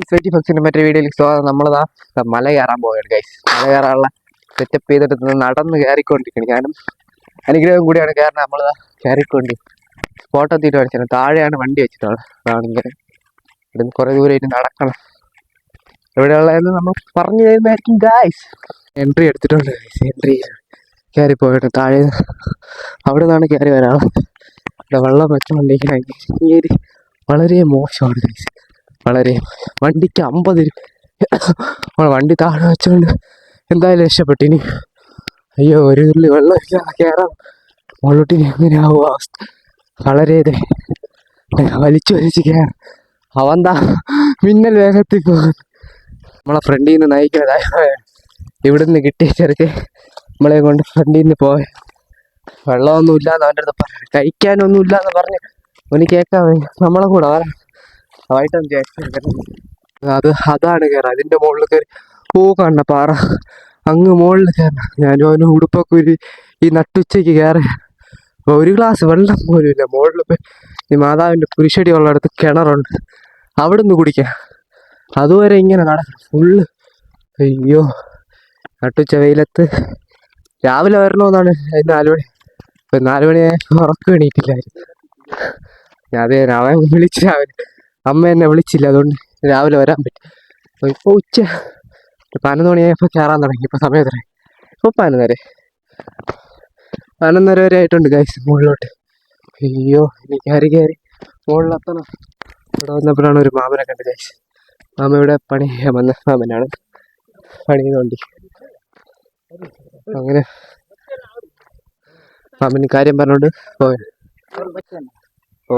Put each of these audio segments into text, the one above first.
എക്സൈറ്റി ഫംഗ്ഷൻ്റെ മറ്റേ വീഡിയോയിൽ സ്വാഗതം. നമ്മളിതാ മല കയറാൻ പോവുകയാണ് ഗൈസ്. മല കയറാനുള്ള സെറ്റപ്പ് ചെയ്തെടുത്ത് നടന്ന് കയറിക്കൊണ്ടിരിക്കണം. ഞാനും അനുഗ്രഹം കൂടിയാണ് കാരണം നമ്മളിതാ കയറിക്കൊണ്ട് സ്പോട്ട് എത്തിയിട്ട് കാണിച്ചത്. താഴെയാണ് വണ്ടി വെച്ചിട്ടുള്ളത്. അതാണ് ഇങ്ങനെ ഇവിടുന്ന് കുറേ ദൂരമായിട്ട് നടക്കണം. എവിടെയുള്ളതെന്ന് നമ്മൾ പറഞ്ഞു തരുന്നതായിരിക്കും ഗൈസ്. എൻട്രി എടുത്തിട്ടുണ്ട് ഗൈസ്. എൻട്രി കയറി പോയിട്ട് താഴെ അവിടെ നിന്നാണ് കയറി വരാനുള്ളത്. ഇവിടെ വെള്ളം വെച്ചുകൊണ്ടിരിക്കണമെങ്കിൽ വളരെ മോശമാണ് ഗൈസ്. വളരെ വണ്ടിക്ക് 50 രൂപ. വണ്ടി താഴെ വെച്ചുകൊണ്ട് എന്തായാലും രക്ഷപ്പെട്ടു. ഇനി അയ്യോ ഒരു തുള്ളി വെള്ളം ഇല്ലാതെ കയറാം മുകളിലോട്ടിനി എങ്ങനെയാവും അവസ്ഥ. വളരെ വലിച്ചു വലിച്ച് കയറാം. അവന്താ മിന്നൽ വേഗത്തിൽ പോകുന്നു. നമ്മളെ ഫ്രണ്ടിൽ നിന്ന് നയിക്കുന്നതായ ഇവിടുന്ന് കിട്ടിയ ചെറുക്ക് നമ്മളെ കൊണ്ട് ഫ്രണ്ടിൽ നിന്ന് പോയ വെള്ളമൊന്നും ഇല്ലാന്ന് അവൻ്റെ അടുത്ത് പറഞ്ഞു. കഴിക്കാനൊന്നും ഇല്ലാന്ന് പറഞ്ഞ് ഒന്ന് കേൾക്കാൻ നമ്മളെ കൂടെ ആയിട്ടൊന്നും അതാണ് കയറാം. അതിൻ്റെ മുകളിൽ കയറി കാണണ പാറ അങ്ങ് മുകളിൽ കയറണം. ഞാനും അവന് ഉടുപ്പൊക്കെ ഈ നട്ടുച്ചയ്ക്ക് കയറി ഒരു ഗ്ലാസ് വെള്ളം പോലും ഇല്ല. മുകളിൽ പോയി ഈ മാതാവിൻ്റെ കുരിശടി ഉള്ളിടത്ത് കിണറുണ്ട്, അവിടെ നിന്ന് കുടിക്കാം. അതുവരെ ഇങ്ങനെ നടക്കണം ഫുള്ള്. അയ്യോ നട്ടുച്ച വെയിലത്ത് രാവിലെ വരണമെന്നാണ് 4 മണി. 4 മണിയായ ഉറക്കം എണീറ്റില്ലായിരുന്നു. അതെ അവൻ വിളിച്ച് രാവിലെ, അമ്മ എന്നെ വിളിച്ചില്ല, അതുകൊണ്ട് രാവിലെ വരാൻ പറ്റും. ഇപ്പോൾ ഉച്ച 11 മണിയായപ്പോൾ കയറാൻ തുടങ്ങി. ഇപ്പോൾ സമയം എത്ര? ഇപ്പോൾ 11:30 വരെ ആയിട്ടുണ്ട് ഗൈസ് മുകളിലോട്ട്. അയ്യോ ഇനി കയറി മുകളിലെത്തണം. ഇവിടെ വന്നപ്പോഴാണ് ഒരു മാമനെ കണ്ടത് ഗൈസ്. മാമ ഇവിടെ പണി ചെയ്യാൻ വന്ന മാമനാണ്. പണി ചെയ്തുകൊണ്ട് അങ്ങനെ മാമന് കാര്യം പറഞ്ഞോണ്ട് പോയ. ഓ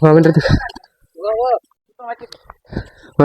മാമൻ്റെ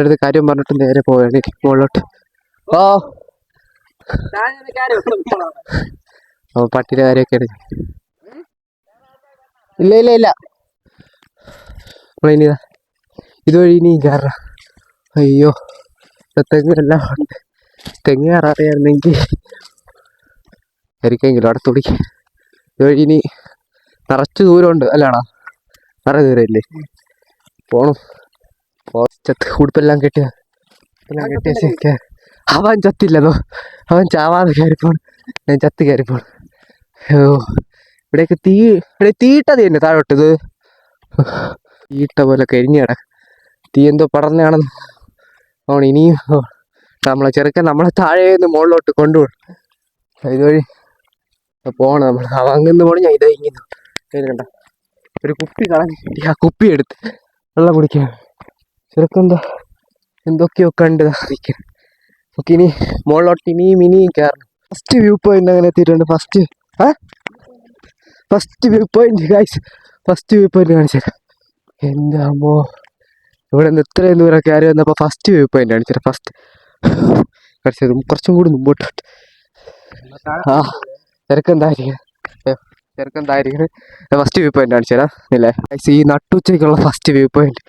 അടുത്ത് കാര്യം പറഞ്ഞിട്ട് നേരെ പോയാണ് മുകളിലോട്ട്. ഓ പട്ടിയുടെ കാര്യമൊക്കെയാണ്. ഇല്ല നമ്മളിനി ഇതുവഴി ഇനിയും കയറാം. അയ്യോ തെങ്ങെല്ലാം ഉണ്ട്. തെങ്ങ് കയറാറിയായിരുന്നെങ്കിൽ ആയിരിക്കെങ്കിലും അവിടെ തുടി. ഇതുവഴി ഇനി നിറച്ച് ദൂരമുണ്ട് അല്ലാടാ, നിറയെ ദൂരമില്ലേ പോണം. ഉടുപ്പെല്ലാം കെട്ടിയ അവൻ ചത്തില്ലതോ, അവൻ ചാവാതെ കയറിപ്പോണം. ഞാൻ ചത്ത് കയറിപ്പോണം. ഓ ഇവിടേക്ക് തീയിട്ടത് തന്നെ താഴോട്ടത് തീയിട്ട പോലെ കരിഞ്ഞ കിടക്കും. തീ എന്തോ പടർന്നാണെന്ന് ആണ്. ഇനിയും നമ്മളെ ചെറുക്കൻ നമ്മളെ താഴെ നിന്ന് മുകളിലോട്ട് കൊണ്ടുപോകണം. ഇതുവഴി പോകണം നമ്മൾ. അങ്ങന്ന് പോകണം. ഞാൻ ഇങ്ങനെ കണ്ട ഒരു കുപ്പി കളഞ്ഞ് കിട്ടി. ആ കുപ്പി എടുത്ത് വെള്ളം കുടിക്കാൻ ചെറുക്കെന്താ എന്തൊക്കെയോ കണ്ട് അറിയിക്കണം. ഓക്കെ ഇനി മുകളിലോട്ട് ഇനിയും കയറണം. ഫസ്റ്റ് വ്യൂ പോയിന്റ് അങ്ങനെ എത്തിയിട്ടുണ്ട്. First view point guys. First view point കാണിച്ചുതരാം. എൻ്റെ അമ്മോ ഇവിടെ നിന്ന് ഇത്രയും ദൂരം കയറി വന്നപ്പോൾ ഫസ്റ്റ് വ്യൂ പോയിന്റ് കാണിച്ചുതരാം. ഫസ്റ്റ് കാണിച്ചത് കുറച്ചും കൂടി മുമ്പോട്ട്. ചെറുക്കെന്തായിരിക്കും ഫസ്റ്റ് വ്യൂ പോയിന്റ് കാണിച്ചു തരാം ഇല്ലേ. ഈ നട്ടുച്ചയ്ക്കുള്ള ഫസ്റ്റ് വ്യൂ പോയിന്റ്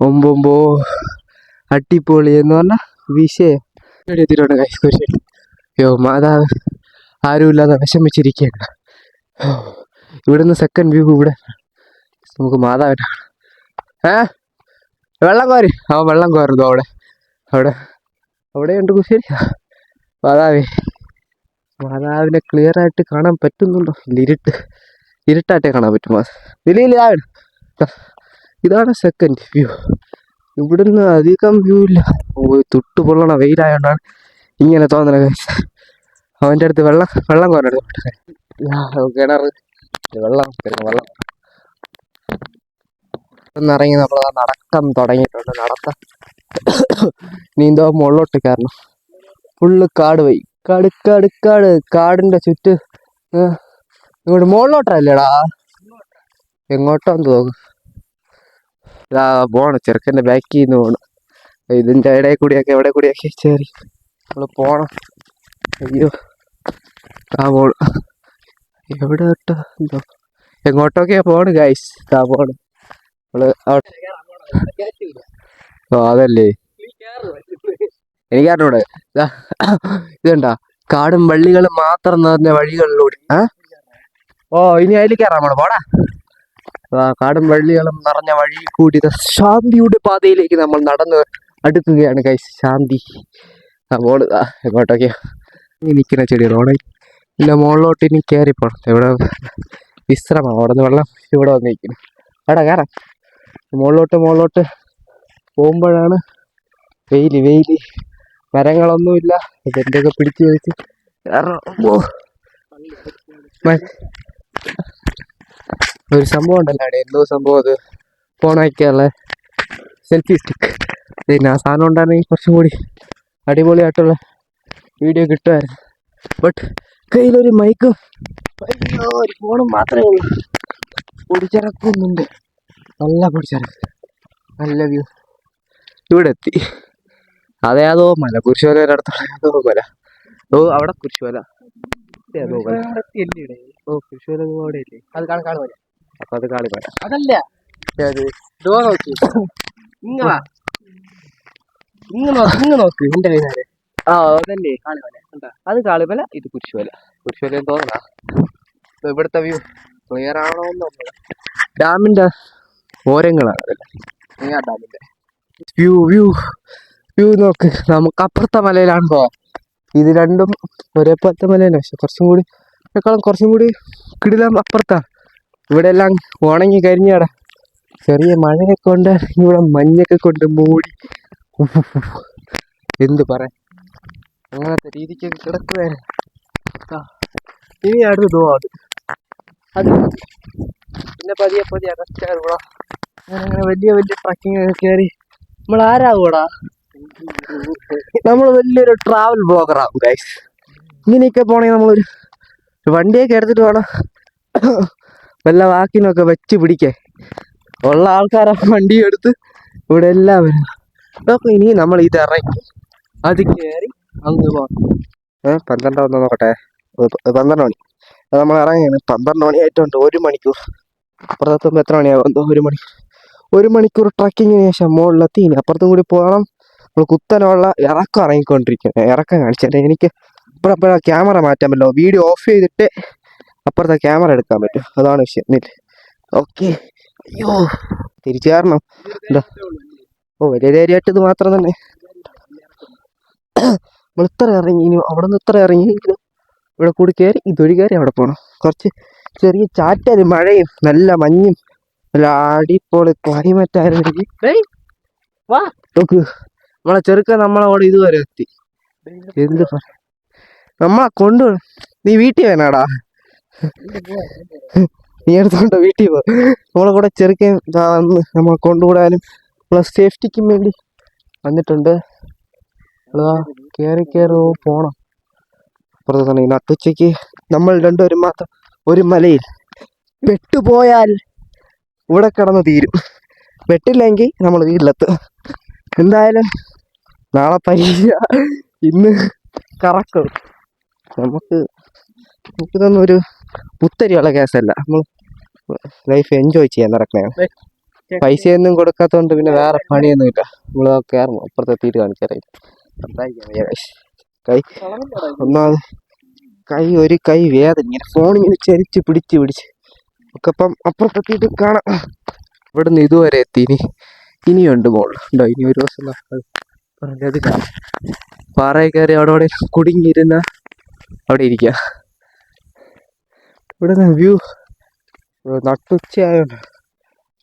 ഒമ്പോ അടിപൊളി എന്ന് പറഞ്ഞാൽ വിഷയം എത്തിയിട്ടുണ്ട് ഗൈസ്. കുരിശടി യോ മാതാവ് ആരുമില്ലാതെ വിഷമിച്ചിരിക്കുകയാണ്. ഇവിടുന്ന് സെക്കൻഡ് വ്യൂ ഇവിടെ നമുക്ക് മാതാവിനെ വെള്ളം കോരി വെള്ളം കോരുന്നു അവിടെയുണ്ട് കുരിശടി. മാതാവിനെ ക്ലിയർ ആയിട്ട് കാണാൻ പറ്റുന്നുണ്ടോ? ഇരുട്ടായിട്ടേ കാണാൻ പറ്റും. ഇതാണ് സെക്കൻഡ് വ്യൂ. ഇവിടുന്ന് അധികം വ്യൂ ഇല്ല. തൊട്ട് പൊള്ളണ വെയിലായോണ്ടാണ് ഇങ്ങനെ തോന്നണത്. അവൻ്റെ അടുത്ത് വെള്ളം കോരരുത്. കിണർ വെള്ളം ഇറങ്ങി നമ്മൾ നടക്കാൻ തുടങ്ങിയിട്ടുണ്ട്. നീന്തോ മുകളിലോട്ട് കയറണം. ഫുള്ള് കാട് പോയി. കാടിൻ്റെ ചുറ്റ് ഇങ്ങോട്ട് മുകളിലോട്ടല്ലേടാ, എങ്ങോട്ടോന്ന് തോന്നും. ഇതാ പോണം. ചെറുക്കൻ്റെ ബാക്കിൽ നിന്ന് പോകണം. ഇതിൻ്റെ ഇടയിൽ കൂടിയൊക്കെ എവിടെ കൂടിയൊക്കെ ചേറി നമ്മൾ പോണം. അയ്യോ പോണം. എവിടെ തൊട്ടോ എന്തോ എങ്ങോട്ടൊക്കെയാ പോണ് ഗൈസ്. പോണം നമ്മള് അവിടെ. അതല്ലേ എനിക്കറിഞ്ഞൂടെ. ഇതുണ്ടാ കാടും വള്ളികളും മാത്രം നിറഞ്ഞ വഴികളിലൂടെ. ഇനി അതിൽ കയറാൻ പോണം. പോടാ കാടും വള്ളികളും നിറഞ്ഞ വഴി കൂടി ശാന്തിയുടെ പാതയിലേക്ക് നമ്മൾ നടന്ന് അടുക്കുകയാണ് ഗൈസ്. ശാന്തി മോള് എങ്ങോട്ടൊക്കെയോ നിൽക്കുന്ന ചെടികളോടെ ഇല്ല, മുകളിലോട്ട് ഇനി കയറിപ്പോണം. ഇവിടെ വിശ്രമം, അവിടെ നിന്ന് വെള്ളം ഇവിടെ വന്നിരിക്കുന്നു. അവിടെ കയറാം. മുകളിലോട്ട് പോകുമ്പോഴാണ് വെയില് മരങ്ങളൊന്നുമില്ല. ഇതെന്തൊക്കെ പിടിച്ചു വെച്ച് ഒരു സംഭവം ഉണ്ടല്ലോ അവിടെ, എന്തോ സംഭവം, അത് ഫോൺ വയ്ക്കാനുള്ള സെൽഫി സ്റ്റിക്ക്. പിന്നെ ആ സാധനം ഉണ്ടായിരുന്നെങ്കിൽ കുറച്ചും കൂടി അടിപൊളിയായിട്ടുള്ള വീഡിയോ കിട്ടുമായിരുന്നു. ബട്ട് കയ്യിലൊരു മൈക്കും ഒരു ഫോണും മാത്രമേ ഉള്ളൂ. പൊടിച്ചിറക്കുന്നുണ്ട്, നല്ല പൊടിച്ചിറക്ക്, നല്ല വ്യൂ. ഇവിടെ എത്തി. അതേതോ മല, കുരിശുമലയുടെ അടുത്തുള്ള ഏതോ മല. അവിടെ കുരിശുമല, ഏതോ മല. കുരിശുമല അവിടെ ഇല്ലേ? അത് കാളിമല. അപ്പൊ അത് കാളിമല അതല്ല. നോക്ക് എന്റെ കൈകാരെ. അതല്ലേ കാളിമല. അത് കാളിമല, ഇത് കുരിശുമല. കുരിശുമല തോന്നണ ഇവിടുത്തെ വ്യൂ ക്ലിയർ ആണോന്ന്. ഡാമിന്റെ ഓരങ്ങളാണ് അതല്ലേ, ഡാമിന്റെ വ്യൂ നോക്ക്. നമുക്ക് അപ്പുറത്തെ മലയിലാണ് പോവാം. ഇത് രണ്ടും ഒരേ പോലത്തെ മലയാണ്, പക്ഷെ കുറച്ചും കൂടി കിടിലം അപ്പുറത്താ. ഇവിടെ എല്ലാം ഉണങ്ങി കരിഞ്ഞാടാ. ചെറിയ മഴയൊക്കെ കൊണ്ട് ഇവിടെ മഞ്ഞൊക്കെ കൊണ്ട് മൂടി എന്ത് പറയാൻ, അങ്ങനത്തെ രീതിക്കൊക്കെ കിടക്കുകയാണ്. ഇനി അടുത്ത് പോവാം. അത് പിന്നെ പതിയെ അകസ്റ്റാറുകൂടാ. അങ്ങനെ വലിയ ട്രക്കിങ് ഒക്കെ കയറി നമ്മൾ ആരാകൂടാ, നമ്മൾ വലിയൊരു ട്രാവൽ ബ്ലോഗറാകും ഗൈസ്. ഇങ്ങനെയൊക്കെ പോണെങ്കിൽ നമ്മളൊരു വണ്ടിയൊക്കെ എടുത്തിട്ട് വേണം വല്ല വാക്കിനൊക്കെ വെച്ച് പിടിക്കാൻ. ഉള്ള ആൾക്കാരെ വണ്ടി എടുത്ത് ഇവിടെ എല്ലാം വരും. അതൊക്കെ ഇനി നമ്മൾ ഇത് ഇറങ്ങി അത് കയറി അങ്ങ് പോകണം. 12 നോക്കട്ടെ, 12 മണി. അത് നമ്മൾ ഇറങ്ങിയാണ്. 12 മണി ആയിട്ടുണ്ട്. 1 മണിക്കൂർ അപ്പുറത്തെത്തുമ്പോൾ എത്ര മണിയാകും? എന്തോ 1 മണിക്കൂർ ട്രക്കിങ്ങിന് ശേഷം മുകളിലെത്തി. ഇനി അപ്പുറത്തും കൂടി പോകണം. നമ്മൾ കുത്തനുള്ള ഇറക്കം ഇറങ്ങിക്കൊണ്ടിരിക്കുന്നത്. ഇറക്കം കാണിച്ചാൽ എനിക്ക് ഇപ്പോഴപ്പോഴാ ക്യാമറ മാറ്റാൻ പറ്റില്ല. വീഡിയോ ഓഫ് ചെയ്തിട്ട് അപ്പുറത്തെ ക്യാമറ എടുക്കാൻ പറ്റും. അതാണ് വിഷയം. എന്നിട്ട് ഓക്കെ. അയ്യോ, തിരിച്ചു കയറണം. എന്താ വലിയ ധൈര്യമായിട്ട് ഇത് മാത്രം തന്നെ. നമ്മൾ ഇത്ര ഇറങ്ങി, ഇനി അവിടെ നിന്ന് ഇത്ര ഇറങ്ങി ഇവിടെ കൂടി കയറി ഇതൊരു കയറി അവിടെ പോകണം. കുറച്ച് ചെറിയ ചാറ്റൽ മഴയും നല്ല മഞ്ഞും നല്ല അടിപൊളി ക്ലൈമറ്റ് ആയിരുന്നെങ്കിൽ നോക്ക്. നമ്മളെ ചെറുക്കൻ നമ്മളവിടെ ഇതുവരെ എത്തി. എന്ത് പറയാ, നമ്മളെ കൊണ്ടുപോകണം. നീ വീട്ടിൽ വേണാടാ, നീ എടുത്തോണ്ടോ വീട്ടിൽ പോ. നമ്മളെ കൂടെ ചെറുക്കൻ വന്ന് നമ്മളെ കൊണ്ടുകൂടാനും പ്ലസ് സേഫ്റ്റിക്കും വേണ്ടി വന്നിട്ടുണ്ട്. കയറി പോണം. അപ്പുറത്ത് തന്നെ ഈ നട്ടുച്ചയ്ക്ക് നമ്മൾ രണ്ടുപേരും മാത്രം ഒരു മലയിൽ പെട്ടുപോയാൽ ഇവിടെ കിടന്ന് തീരും. പെട്ടില്ലെങ്കിൽ നമ്മൾ വീട്ടിലെത്തും. എന്തായാലും നാളെ പരീക്ഷ, ഇന്ന് കറക്കും. നമുക്കിതൊന്നും ഒരു പുത്തരിയുള്ള കേസല്ല. നമ്മൾ ലൈഫ് എൻജോയ് ചെയ്യാൻ നടക്കണേ. പൈസയൊന്നും കൊടുക്കാത്തതുകൊണ്ട് പിന്നെ വേറെ പണിയൊന്നുമില്ല. നമ്മൾ കയറും. അപ്പുറത്തെത്തിയിട്ട് കാണിക്കാറായി. ഒന്നാമത് ഒരു കൈ വേദന, ഇങ്ങനെ ഫോണിങ്ങനെ ചരിച്ച് പിടിച്ച് ഒക്കെ. അപ്പം അപ്പുറത്തെത്തിയിട്ട് കാണാം. ഇവിടുന്ന് ഇതുവരെ എത്തി. ഇനിയുണ്ട് മോള് ഉണ്ടോ? ഇനി ഒരു ദിവസം പറഞ്ഞത് കാണാം. പാറയിൽ കയറി അവിടെ കുടുങ്ങിയിരുന്ന അവിടെ ഇരിക്കുക. ഇവിടെ വ്യൂ നട്ടുച്ചയായോണ്ട്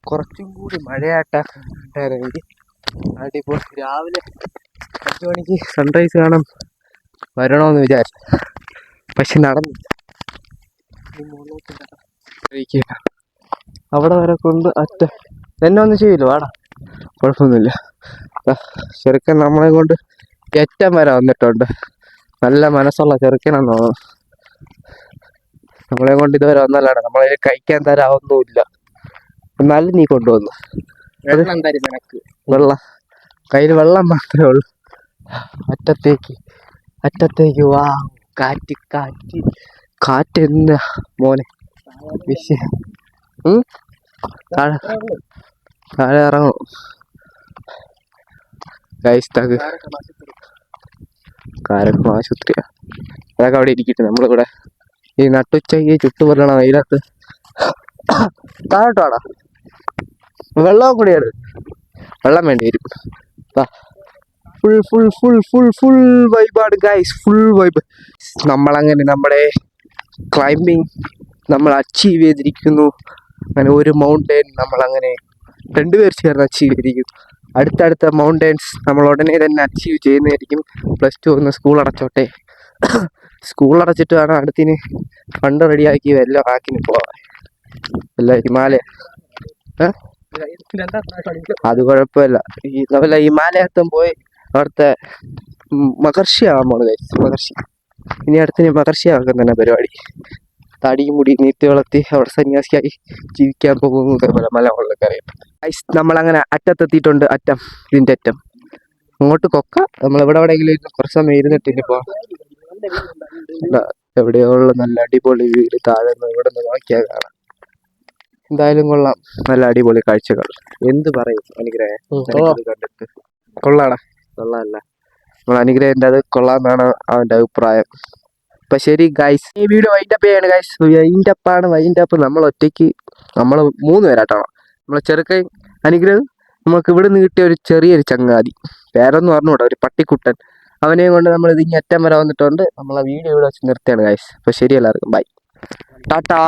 കുറച്ചും കൂടി മഴയാട്ടായിരുന്നെങ്കിൽ അടിപൊളി. രാവിലെ 5 മണിക്ക് സൺറൈസ് കാണാൻ വരണമെന്ന് വിചാരിച്ചു, പക്ഷെ നടന്നില്ല. അവിടെ വരെ കൊണ്ട് എന്നെ ഒന്നും ചെയ്യില്ല, വാടാ, കുഴപ്പമൊന്നുമില്ല. ചെറുക്കൻ നമ്മളെ കൊണ്ട് ഏറ്റം വരെ വന്നിട്ടുണ്ട്. നല്ല മനസ്സുള്ള ചെറുക്കനാന്ന് തോന്നുന്നു. നമ്മളെ കൊണ്ട് ഇതുവരെ വന്നല്ലാണ്. നമ്മളെ കഴിക്കാൻ തരാവൊന്നുമില്ല, എന്നാലും നീ കൊണ്ടുവന്നു. വെള്ളം കയ്യിൽ വെള്ളം മാത്രമേ ഉള്ളൂ. അറ്റത്തേക്ക് വാ. കാറ്റ് എന്താ മോനെ വിഷയം. താഴെ ഇറങ്ങണം. കാരക്കും ആശുപത്രിയാ. അതൊക്കെ അവിടെ ഇരിക്കട്ടെ. നമ്മളിവിടെ ഈ നട്ടുച്ചയ്ക്ക് ചുട്ടുപൊള്ളണ വെയിലത്ത് താഴോട്ടാടാ, വെള്ളവും കൂടിയാണ്, വെള്ളം വേണ്ടി വരും. Full full full full full വൈബാണ് ഗൈസ്, ഫുൾ വൈബ്. നമ്മളങ്ങനെ നമ്മുടെ ക്ലൈംബിങ് നമ്മൾ അച്ചീവ് ചെയ്തിരിക്കുന്നു. അങ്ങനെ ഒരു മൗണ്ടൈൻ നമ്മളങ്ങനെ 2 പേർ ചേർന്ന് അച്ചീവ് ചെയ്തിരിക്കുന്നു. അടുത്തടുത്ത മൗണ്ടൈൻസ് നമ്മൾ ഉടനെ തന്നെ അച്ചീവ് ചെയ്യുന്നതായിരിക്കും. +2 ഒന്ന് സ്കൂൾ അടച്ചോട്ടെ, സ്കൂൾ അടച്ചിട്ട് വേണം അടുത്തിന് ഫണ്ട് റെഡിയാക്കി എല്ലാം ആക്കിന് പോവാൻ. അല്ല ഹിമാലയ അത് കുഴപ്പമില്ല. നമ്മളെ ഹിമാലയത്തും പോയി അവിടുത്തെ മഹർഷി ആവാൻ പോണു ഗൈസ്. മഹർഷി ഇനി അടുത്തിന് മഹർഷി ആക്കാൻ തന്നെ പരിപാടി. തടിയും മുടി നീട്ടി വളർത്തി അവിടെ സന്യാസിയായി ജീവിക്കാൻ പോകുന്നു. ഇതേപോലെ മലമുകളിലൊക്കെ അറിയാം ഗൈസ്. നമ്മളങ്ങനെ അറ്റത്തെത്തിയിട്ടുണ്ട്. ഇതിൻ്റെ അറ്റം അങ്ങോട്ട് കൊക്ക. നമ്മൾ എവിടെയെങ്കിലും കുറച്ച് സമയം ഇരുന്നിട്ടില്ല. ഇപ്പോൾ എവിടെയോ ഉള്ള നല്ല അടിപൊളി വീട് താഴെ നിന്ന് ഇവിടെ നിന്ന് നോക്കിയാൽ കാണാം. എന്തായാലും കൊള്ളാം, നല്ല അടിപൊളി കാഴ്ചകൾ. എന്ത് പറയും അനുഗ്രഹം കണ്ടിട്ട്? കൊള്ളാടാ, കൊള്ളാമല്ല. നമ്മൾ അനുഗ്രഹൻ്റെ അത് കൊള്ളാമെന്നാണ് അവൻ്റെ അഭിപ്രായം. അപ്പം ശരി ഗൈസ്, ഈ വീഡിയോ വൈൻഡപ്പ് ചെയ്യാണ് ഗൈസ്. വൈൻഡപ്പ്. നമ്മൾ ഒറ്റയ്ക്ക്, നമ്മൾ 3 പേരായിട്ടാണ്. നമ്മളെ ചെറുക്കൻ അനുഗ്രഹം, നമുക്ക് ഇവിടെ നിന്ന് കിട്ടിയ ഒരു ചെറിയൊരു ചങ്ങാതി, പേരൊന്നും പറഞ്ഞുകൂടാ, ഒരു പട്ടിക്കുട്ടൻ. അവനെയും കൊണ്ട് നമ്മൾ ഇതിങ്ങി അറ്റം വരെ വന്നിട്ടുണ്ട്. നമ്മളെ വീഡിയോ ഇവിടെ വെച്ച് നിർത്തിയാണ് ഗൈസ്. അപ്പോൾ ശരി, എല്ലാവർക്കും ബൈ, ടാറ്റാ.